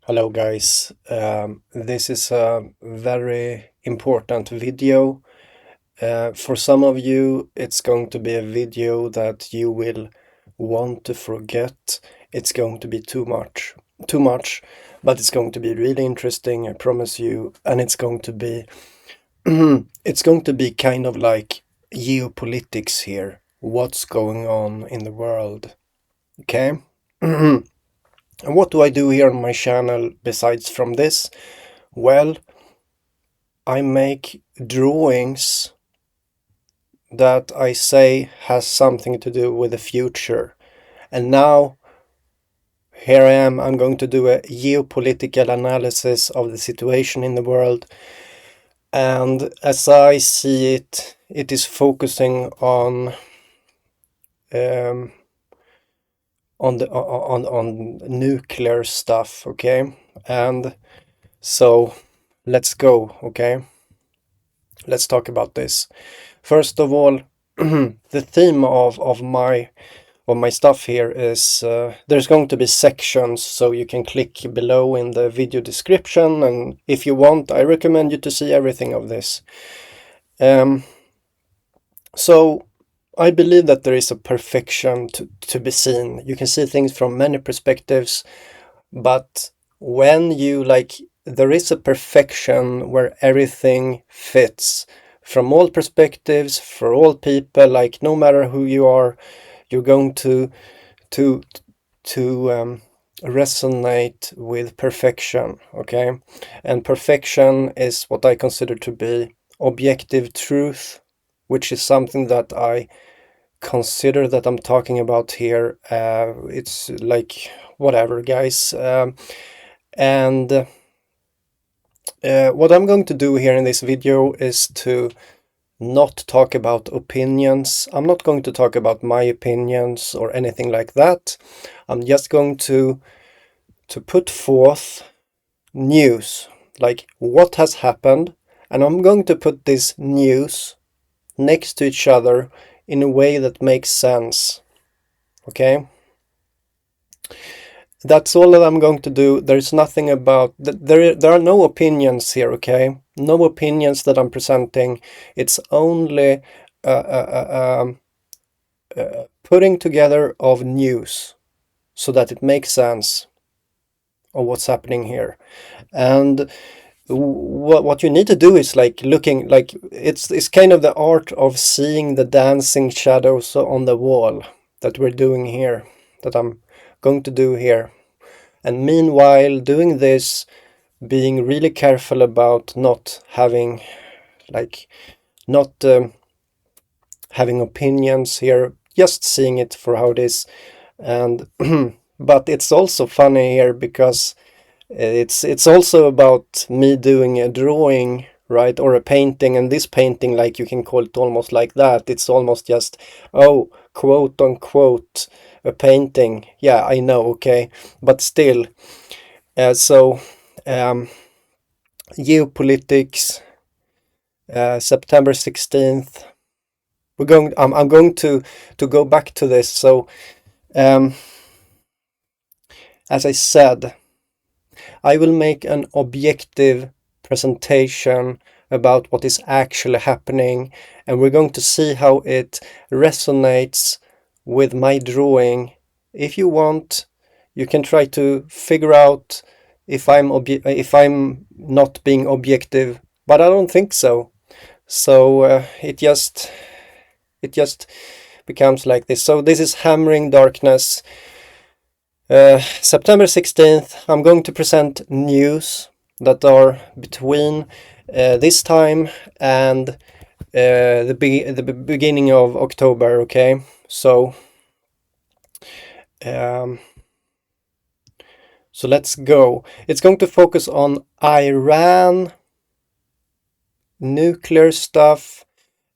Hello guys, this is a very important video. For some of you it's going to be a video that you will want to forget. It's going to be too much, but it's going to be really interesting, I promise you, and it's going to be it's going to be kind of like geopolitics here. What's going on in the world, okay? And what do I do here on my channel besides from this? Well, I make drawings that I say has something to do with the future. And now, here I am, I'm going to do a geopolitical analysis of the situation in the world. And as I see it, it is focusing on nuclear stuff, okay? And so let's go, okay? Let's talk about this. First of all, the theme of my stuff here is there's going to be sections, so you can click below in the video description, and if you want, I recommend you to see everything of this. So I believe that there is a perfection to be seen. You can see things from many perspectives, but when you there is a perfection where everything fits from all perspectives, for all people, like no matter who you are, you're going to resonate with perfection, okay? And perfection is what I consider to be objective truth, which is something that I consider that I'm talking about here. It's like whatever, guys. What I'm going to do here in this video is to not talk about opinions. I'm not going to talk about my opinions or anything like that. I'm just going to put forth news, like what has happened, and I'm going to put this news next to each other in a way that makes sense, okay? That's all that I'm going to do. There's nothing about there are no opinions here, okay? No opinions that I'm presenting. It's only putting together of news so that it makes sense of what's happening here. And what you need to do is looking, it's kind of the art of seeing the dancing shadows on the wall that we're doing here, that I'm going to do here. And meanwhile, doing this, being really careful about not having having opinions here, just seeing it for how it is. And but it's also funny here because it's also about me doing a drawing, right, or a painting, and this painting, like, you can call it almost like that. It's almost just, oh, quote unquote, a painting. Yeah, I know, okay, but still. Geopolitics, September 16th. I'm going to go back to this. So as I said, I will make an objective presentation about what is actually happening, and we're going to see how it resonates with my drawing. If you want, you can try to figure out if I'm not being objective, but I don't think so. So it just becomes like this. So this is Hammering Darkness. September 16th, I'm going to present news that are between this time and the beginning of October, okay? So let's go. It's going to focus on Iran, nuclear stuff,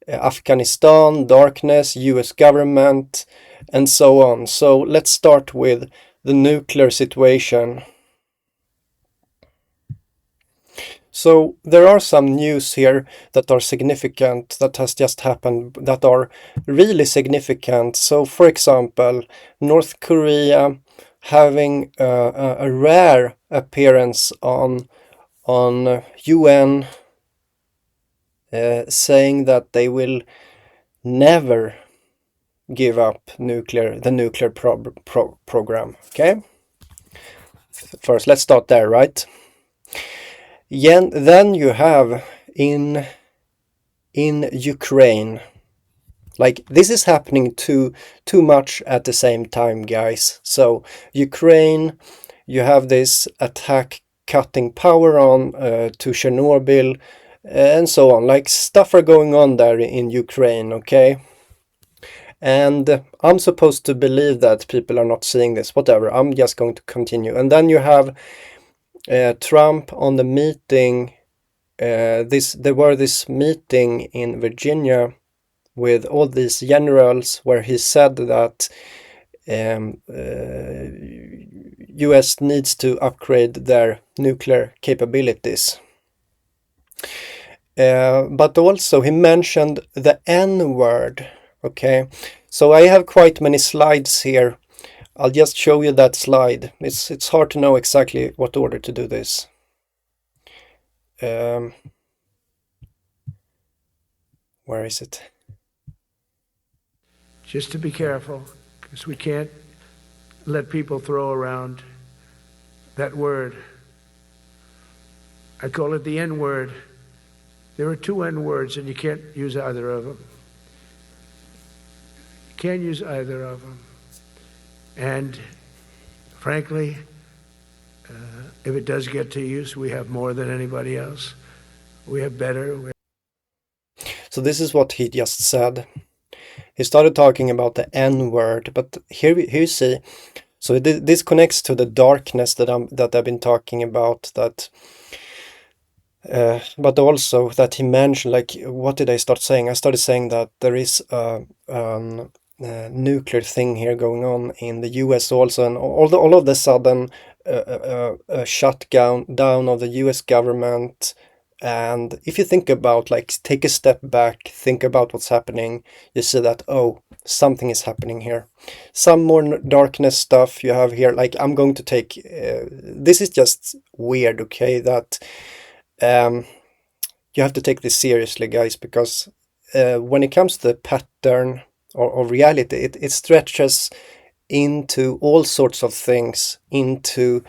Afghanistan, darkness, US government, and so on. So let's start with the nuclear situation. So there are some news here that are significant, that has just happened, that are really significant. So for example, North Korea having a rare appearance on UN, saying that they will never give up the nuclear program. Okay, first let's start there, right? Then you have in Ukraine, like this is happening too much at the same time, guys. So Ukraine, you have this attack cutting power on to Chernobyl and so on. Like stuff are going on there in Ukraine, okay? And I'm supposed to believe that people are not seeing this, whatever. I'm just going to continue. And then you have Trump on the meeting. There were this meeting in Virginia with all these generals where he said that US needs to upgrade their nuclear capabilities. But also he mentioned the N-word. Okay, so I have quite many slides here. I'll just show you that slide. It's hard to know exactly what order to do this. Where is it? Just to be careful, because we can't let people throw around that word. I call it the N-word. There are two N-words, and you can't use either of them. You can't use either of them. And frankly, if it does get to use, we have more than anybody else. We have better. So this is what he just said. He started talking about the N-word, but here you see. So this connects to the darkness that I've been talking about. That, but also that he mentioned. Like, what did I start saying? I started saying that there is a nuclear thing here going on in the US also, and all of the sudden a shutdown of the US government. And if you think about, like, take a step back, think about what's happening, you see that, oh, something is happening here. Some more darkness stuff you have here. Like, I'm going to take, this is just weird, okay, that you have to take this seriously, guys, because when it comes to the pattern or reality, it stretches into all sorts of things, into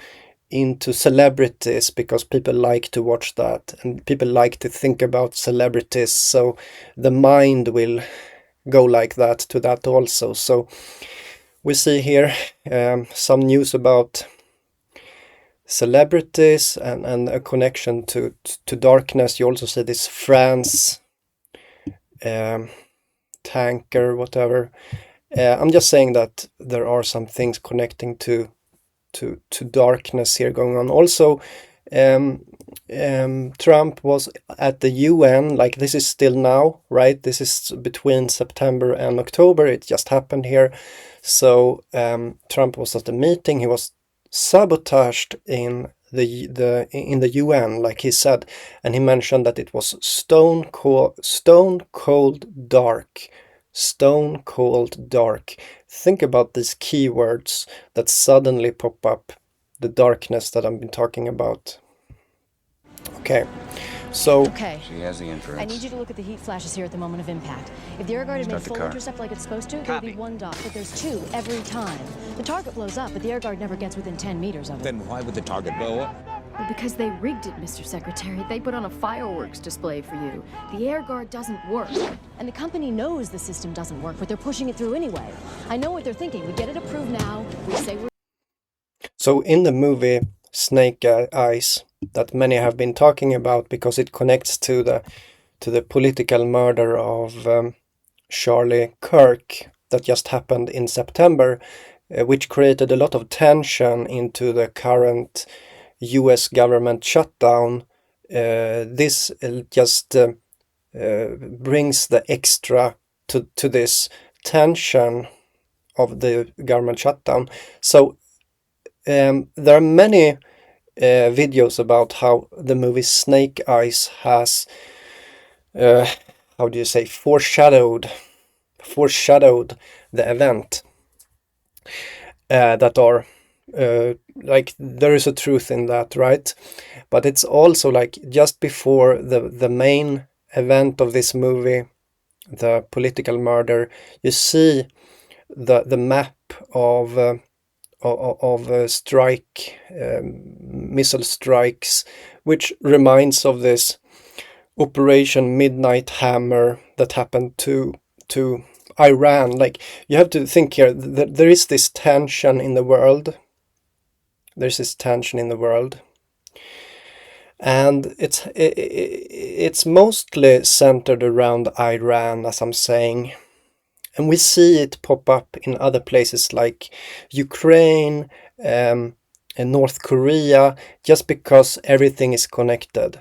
celebrities, because people like to watch that and people like to think about celebrities, so the mind will go like that to that also. So we see here some news about celebrities and a connection to darkness. You also see this France tanker, whatever. I'm just saying that there are some things connecting to darkness here going on. Also, Trump was at the UN, like this is still now, right? This is between September and October. It just happened here. So Trump was at the meeting. He was sabotaged in the UN, like he said, and he mentioned that it was stone cold dark. Stone cold dark. Think about these keywords that suddenly pop up, the darkness that I've been talking about. Okay, so okay. She has the inference. I need you to look at the heat flashes here at the moment of impact. If the air guard had made full intercept like it's supposed to, there'll be one dot, but there's two every time. The target blows up, but the air guard never gets within 10 meters of it. Then why would the target blow up? Well, because they rigged it, Mr. Secretary. They put on a fireworks display for you. The air guard doesn't work. And the company knows the system doesn't work, but they're pushing it through anyway. I know what they're thinking. We get it approved now. We say we're... So in the movie Snake Eyes, that many have been talking about because it connects to the political murder of Charlie Kirk that just happened in September, which created a lot of tension into the current US government shutdown. This just brings the extra to this tension of the government shutdown. So there are many videos about how the movie Snake Eyes has, how do you say, foreshadowed the event that are like there is a truth in that, right? But it's also like just before the main event of this movie, the political murder, you see the map of missile strikes, which reminds of this Operation Midnight Hammer that happened to Iran. Like, you have to think here, there is this tension in the world. There's this tension in the world. And it's mostly centered around Iran, as I'm saying. And we see it pop up in other places like Ukraine and North Korea, just because everything is connected.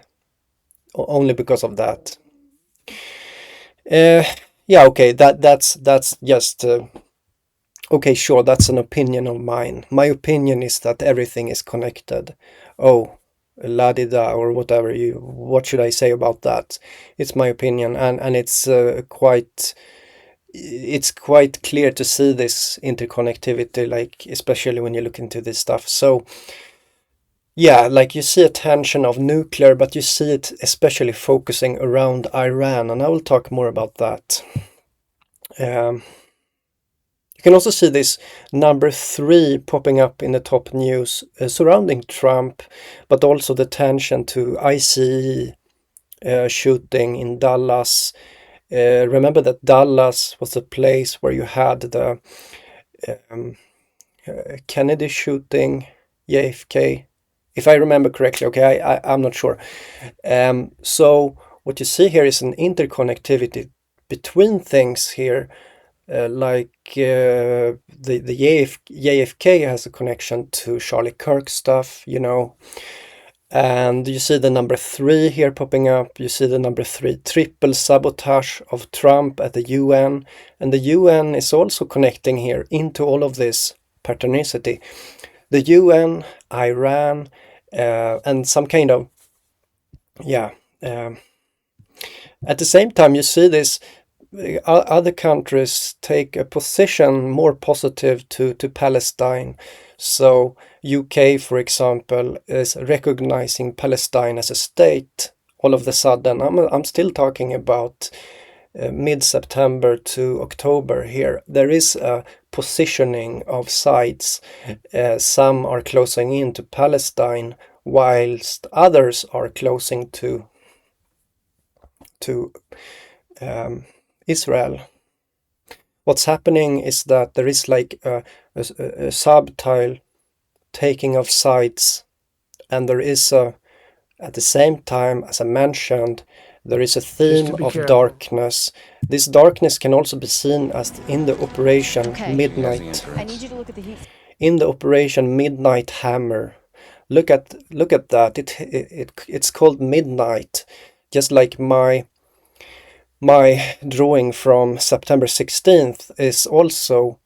Only because of that. Yeah, okay, that's just... okay, sure, that's an opinion of mine. My opinion is that everything is connected. Oh, la-di-da, or whatever what should I say about that? It's my opinion, and it's quite clear to see this interconnectivity, like especially when you look into this stuff. So yeah, like you see a tension of nuclear, but you see it especially focusing around Iran, and I will talk more about that. You can also see this number 3 popping up in the top news surrounding Trump, but also the tension to ICE shooting in Dallas. Remember that Dallas was a place where you had the Kennedy shooting, JFK, if I remember correctly. Okay, I'm not sure. So what you see here is an interconnectivity between things here. Like the JFK has a connection to Charlie Kirk stuff, you know. And you see the number 3 here popping up. You see the number 3 triple sabotage of Trump at the UN. And the UN is also connecting here into all of this patternicity. The UN, Iran, and some kind of... yeah. At the same time, you see this... other countries take a position more positive to Palestine. So UK, for example, is recognizing Palestine as a state all of a sudden. I'm still talking about mid-September to October here. There is a positioning of sides. Some are closing in to Palestine, whilst others are closing to Israel. What's happening is that there is like a subtle taking of sides, and there is at the same time, as I mentioned, there is a theme of darkness. This darkness can also be seen as in the Operation Midnight. I need you to look at the heat. In the Operation Midnight Hammer. Look at that. It's called Midnight, just like my drawing from September 16th is also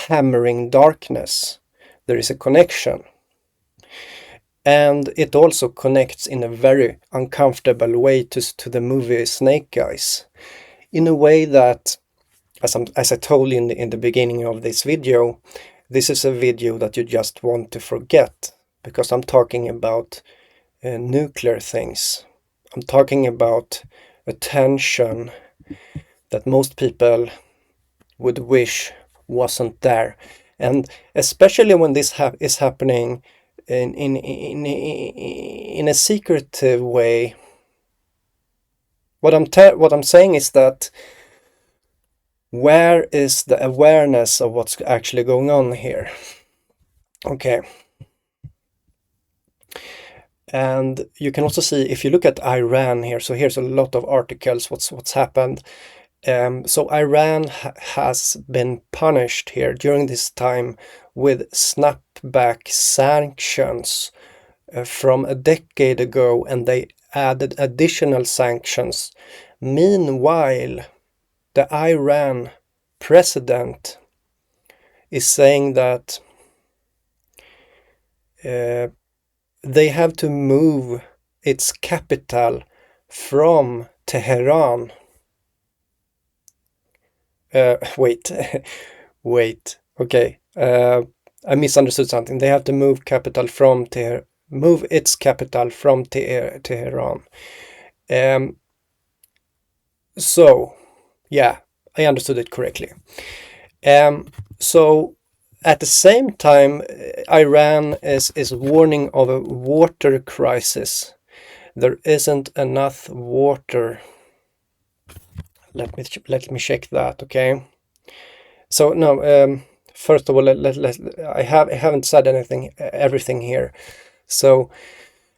hammering darkness. There is a connection. And it also connects in a very uncomfortable way to the movie Snake Eyes. In a way that, as I told you in the beginning of this video, this is a video that you just want to forget, because I'm talking about nuclear things. I'm talking about a tension that most people would wish wasn't there, and especially when this is happening in a secretive way. What I'm saying is that where is the awareness of what's actually going on here? Okay. And you can also see, if you look at Iran here, so here's a lot of articles, what's happened. So Iran has been punished here during this time with snapback sanctions from a decade ago, and they added additional sanctions. Meanwhile, the Iran president is saying that they have to move its capital from Tehran. Wait, okay. I misunderstood something. They have to move capital from move its capital from Tehran. So, yeah, I understood it correctly. So, at the same time, Iran is warning of a water crisis. There isn't enough water. Let me check that, okay? So no, first of all, I haven't said everything here. So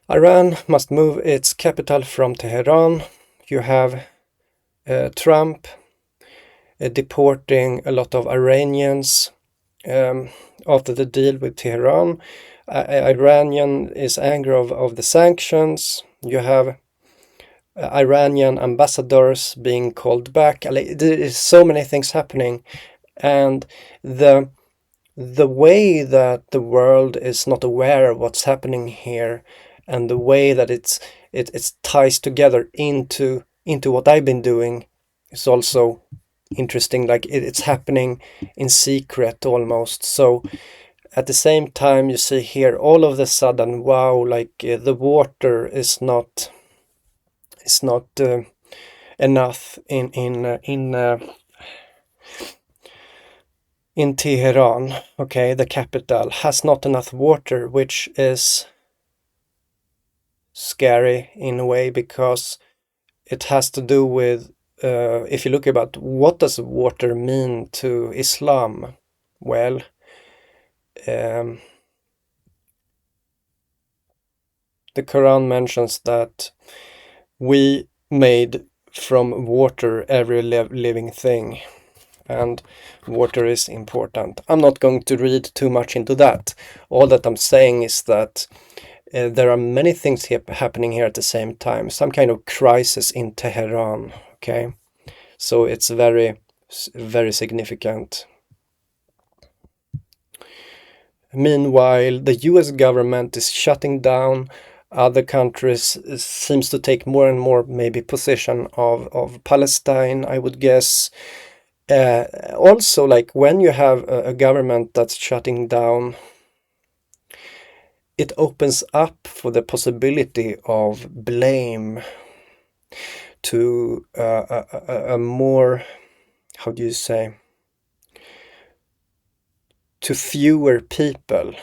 Iran must move its capital from Tehran. You have Trump deporting a lot of Iranians after the deal with Tehran. Iranian is angry of the sanctions. You have Iranian ambassadors being called back. There is so many things happening, and the way that the world is not aware of what's happening here, and the way that it ties together into what I've been doing is also interesting. Like it's happening in secret almost. So at the same time, you see here all of a sudden, wow, like the water is not enough in Tehran. Okay, the capital has not enough water, which is scary in a way, because it has to do with if you look about what does water mean to Islam. Well, the Quran mentions that we made from water every living thing, and water is important. I'm not going to read too much into that. All that I'm saying is that there are many things happening here at the same time. Some kind of crisis in Tehran, okay? So it's very, very significant. Meanwhile, the US government is shutting down. Other countries seems to take more and more maybe position of Palestine, I would guess. Also, like when you have a government that's shutting down, it opens up for the possibility of blame to a more, how do you say, to fewer people.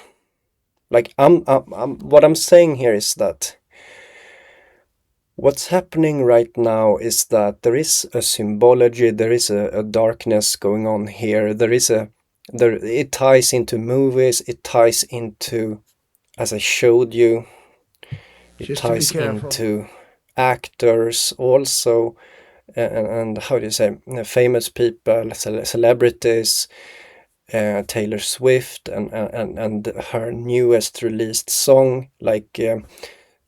Like what I'm saying here is that what's happening right now is that there is a symbology, there is a darkness going on here. It ties into movies, it ties into, as I showed you, it ties into actors also, and how do you say, famous people, celebrities, Taylor Swift and her newest released song. Like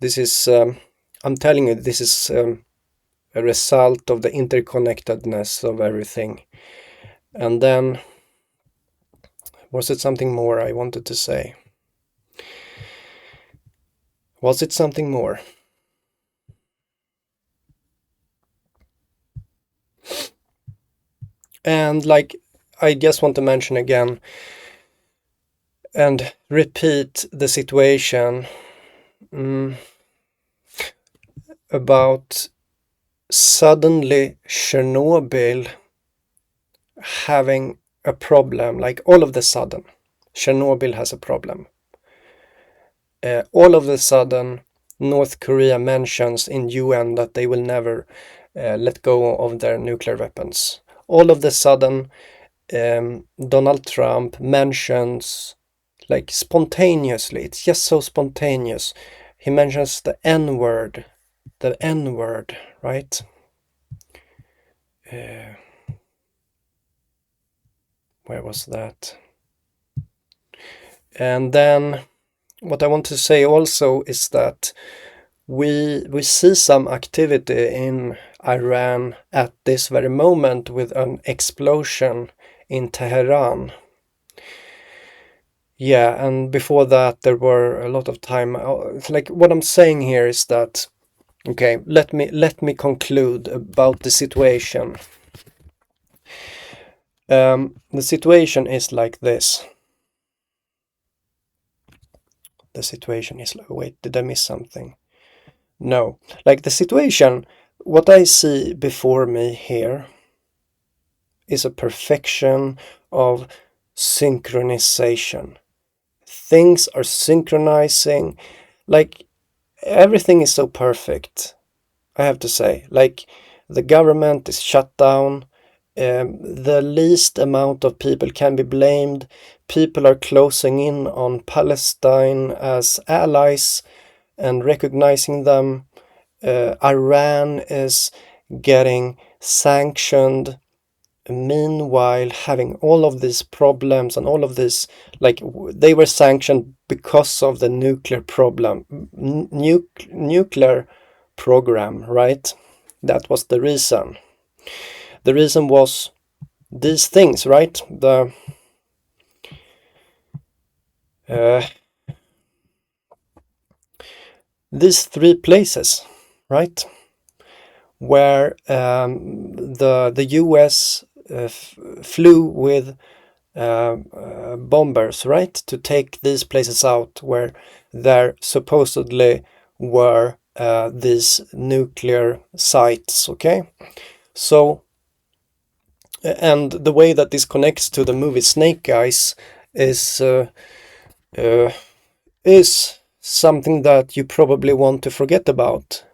this is, I'm telling you, this is a result of the interconnectedness of everything. And then, was it something more I wanted to say? Was it something more? And like, I just want to mention again and repeat the situation about suddenly Chernobyl having a problem. Like all of the sudden, Chernobyl has a problem. All of a sudden, North Korea mentions in UN that they will never let go of their nuclear weapons. All of a sudden, Donald Trump mentions, like spontaneously, it's just so spontaneous, he mentions the N-word, right? Where was that? And then what I want to say also is that we see some activity in Iran at this very moment with an explosion in Tehran. Yeah, and before that there were a lot of time. Like what I'm saying here is that, okay, let me conclude about the situation. The situation is like this. the situation is. Wait, did I miss something? No, like the situation, what I see before me here is a perfection of synchronization. Things are synchronizing, like everything is so perfect, I have to say. Like the government is shut down, the least amount of people can be blamed, people are closing in on Palestine as allies and recognizing them. Iran is getting sanctioned, meanwhile having all of these problems and all of this, like they were sanctioned because of the nuclear problem, nuclear program, right? That was the reason. The reason was these things, right? These three places, right, where the US flew with bombers, right, to take these places out where there supposedly were these nuclear sites, okay? So, and the way that this connects to the movie Snake Eyes is something that you probably want to forget about.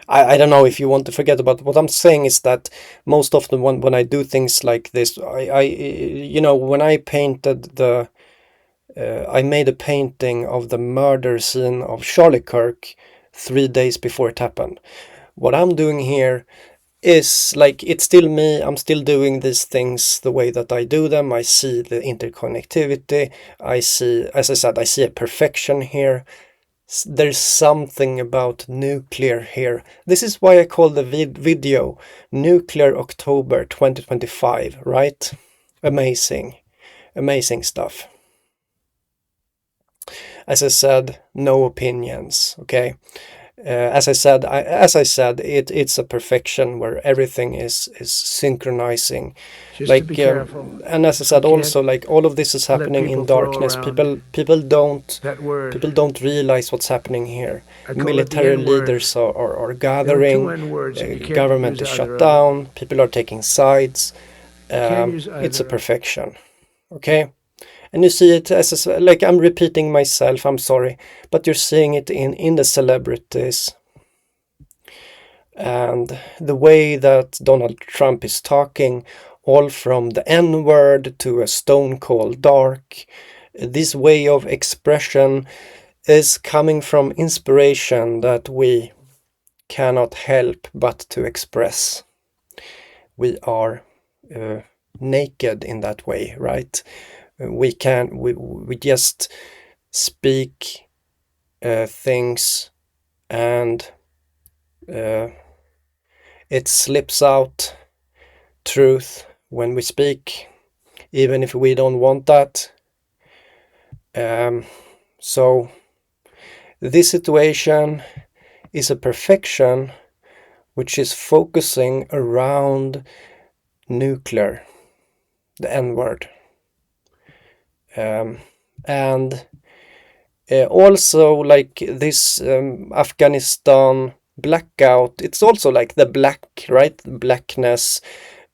I don't know if you want to forget about. What I'm saying is that most often when I do things like this, I you know, when I painted the I made a painting of the murder scene of Charlie Kirk 3 days before it happened. What I'm doing here is like, it's still me. I'm still doing these things the way that I do them. I see the interconnectivity. I see, as I said, I see a perfection here. There's something about nuclear here. This is why I call the video Nuclear October 2025, right? Amazing. Amazing stuff. As I said, no opinions, okay? As I said, it's a perfection where everything is synchronizing. Just like to be careful. And as I said, also, like, all of this is happening in darkness. People don't realize what's happening here. Military leaders are gathering. Government is shut down. People are taking sides. It's a perfection, okay? And you see it as like, I'm repeating myself, I'm sorry, but you're seeing it in the celebrities. And the way that Donald Trump is talking, all from the N-word to a stone cold dark, this way of expression is coming from inspiration that we cannot help but to express. We are naked in that way, right? We just speak things, and it slips out truth when we speak, even if we don't want that. So this situation is a perfection which is focusing around nuclear, the N-word. And also, like, this Afghanistan blackout, it's also like the black, right? Blackness,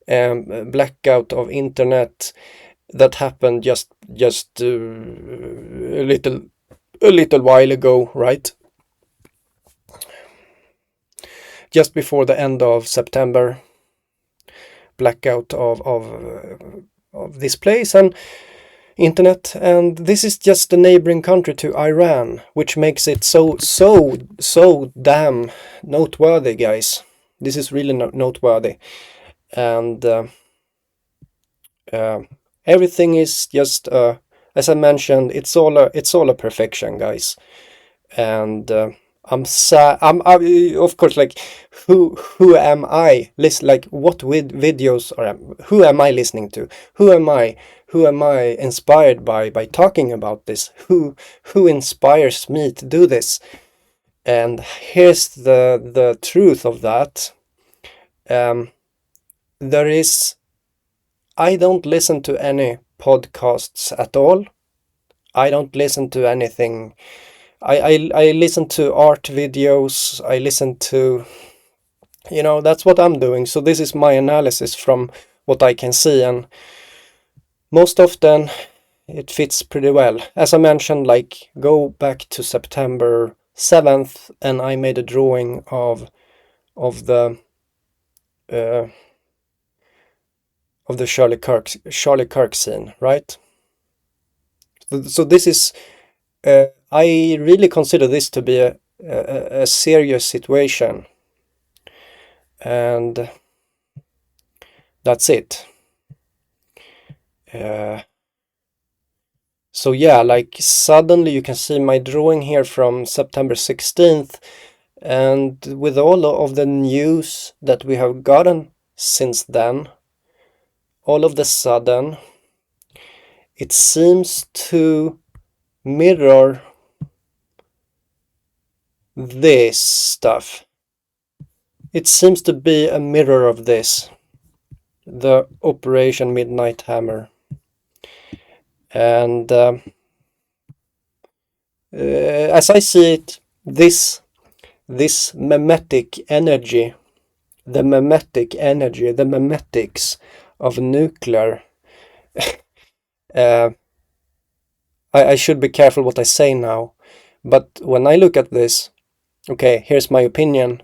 blackout of internet that happened just a little while ago, right? Just before the end of September, blackout of this place and internet. And this is just a neighboring country to Iran, which makes it so damn noteworthy, guys. This is really noteworthy. And everything is just as I mentioned, it's all a perfection, guys. And I'm of course, like, who am I like, what videos who am I listening to? Who am I inspired by talking about this? Who inspires me to do this? And here's the truth of that. I don't listen to any podcasts at all. I don't listen to anything I listen to art videos, I listen to, that's what I'm doing. So this is my analysis from what I can see, and most often it fits pretty well. As I mentioned, like, go back to September 7th and I made a drawing of the Charlie Kirk scene, right? So this is, I really consider this to be a serious situation, and that's it. So yeah, like, suddenly you can see my drawing here from September 16th, and with all of the news that we have gotten since then, all of the sudden it seems to mirror this stuff. It seems to be a mirror of this, the Operation Midnight Hammer. And as I see it, this memetic energy, the memetics of nuclear, I should be careful what I say now, but when I look at this, okay, here's my opinion.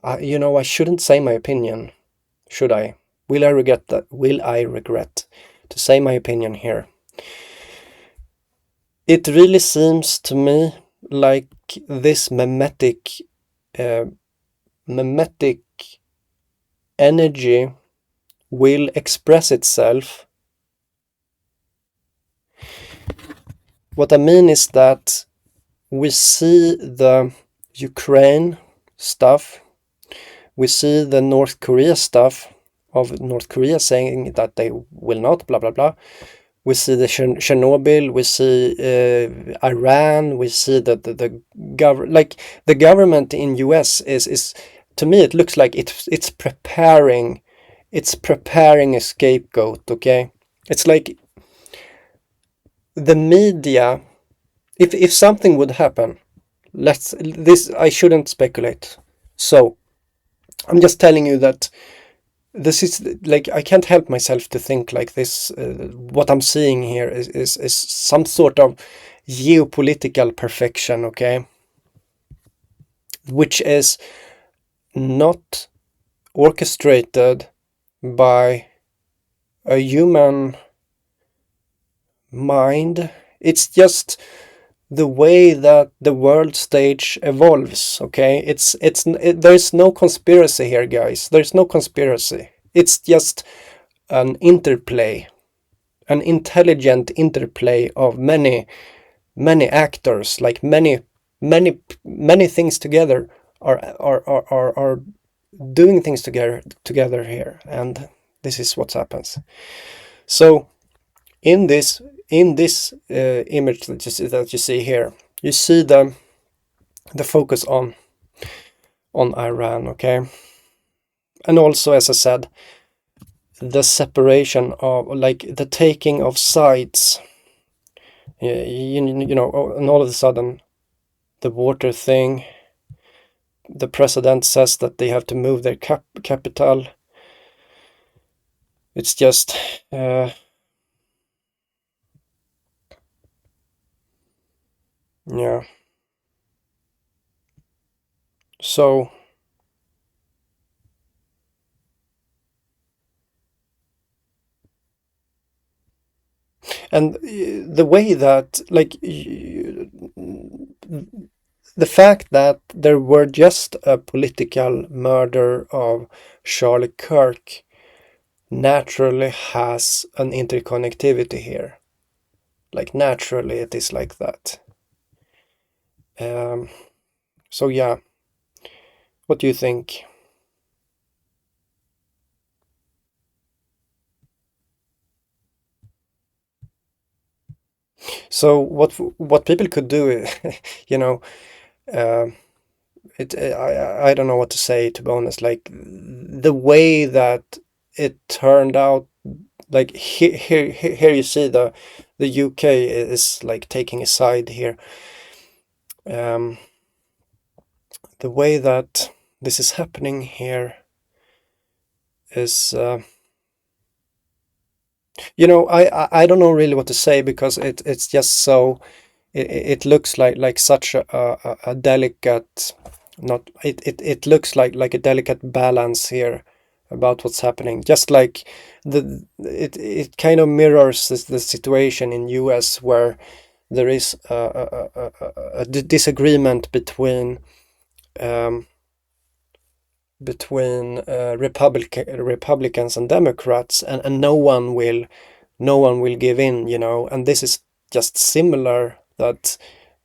I shouldn't say my opinion, should I? Will I regret that? Will I regret to say my opinion here? It really seems to me like this memetic energy will express itself. What I mean is that we see the Ukraine stuff, we see the North Korea stuff, of North Korea saying that they will not, blah, blah, blah. We see the Chernobyl, we see Iran, we see that the government in US is, to me, it looks like it's preparing a scapegoat, okay? It's like the media, if something would happen, I shouldn't speculate. So I'm just telling you that this is, like, I can't help myself to think like this. What I'm seeing here is some sort of geopolitical perfection, okay? Which is not orchestrated by a human mind. It's just the way that the world stage evolves, okay? There's no conspiracy here, guys. There's no conspiracy. It's just an interplay, an intelligent interplay of many actors, like many things together are doing things together here, and this is what happens. So in this image that you see here, you see the focus on Iran, okay? And also, as I said, the separation of, like, the taking of sides. And all of a sudden, the water thing, the president says that they have to move their capital. It's just yeah. So and the way that, like, the fact that there were just a political murder of Charlie Kirk naturally has an interconnectivity here. Like, naturally it is like that. So yeah, what do you think? So what people could do, I don't know what to say, to be honest. Like, the way that it turned out, like here you see the UK is like taking a side here. The way that this is happening here is, you know, I don't know really what to say, because it's just so, it looks like such a delicate, not it looks like a delicate balance here about what's happening. Just like it kind of mirrors the situation in US, where there is a disagreement between Republicans and Democrats, and no one will give in, you know. And this is just similar, that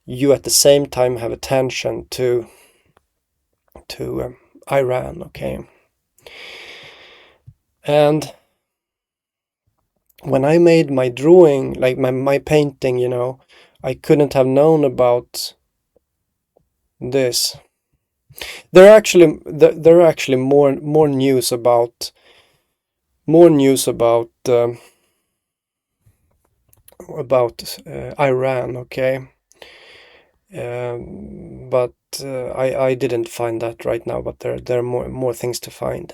you at the same time have attention to Iran, okay. And when I made my drawing, like my painting, you know, I couldn't have known about this. There are actually more news about Iran, okay. But I didn't find that right now, but there are more things to find.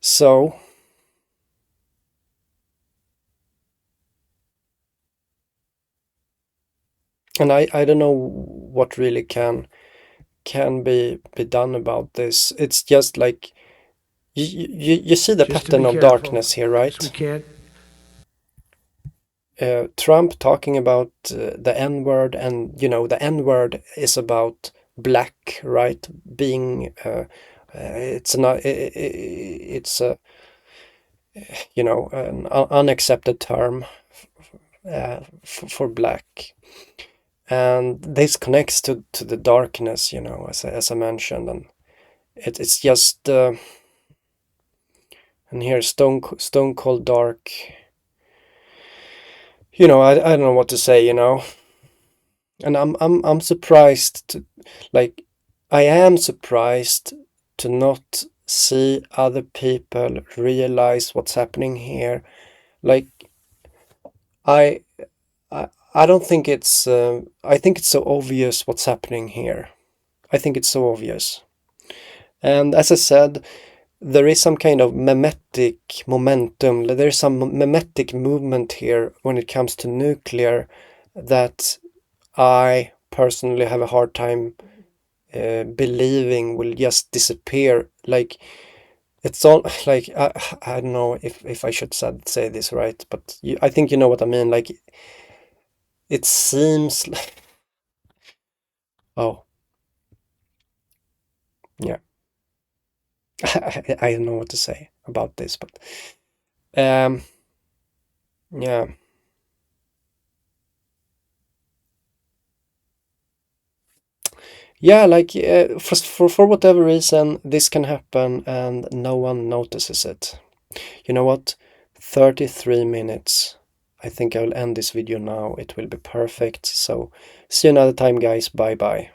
So and I don't know what really can be done about this. It's just like you see the Just to pattern be of careful. darkness here, right? We can't. Trump talking about the N-word, and you know, the N-word is about black, right? Being it's not it's a, you know, an unaccepted term for black, and this connects to the darkness, you know, as I mentioned, and it's just and here stone cold dark. You know, I don't know what to say, you know. And I'm surprised to, like, I am surprised to not see other people realize what's happening here. Like, I don't think it's I think it's so obvious what's happening here. I think it's so obvious. And as I said, there is some kind of memetic momentum. There's some memetic movement here when it comes to nuclear that I personally have a hard time believing will just disappear. Like, it's all like, I don't know if I should say this right, but I think you know what I mean. Like, it seems like, oh, yeah. I don't know what to say about this, but yeah. Yeah, like for whatever reason, this can happen and no one notices it. You know what? 33 minutes. I think I will end this video now. It will be perfect. So see you another time, guys. Bye bye.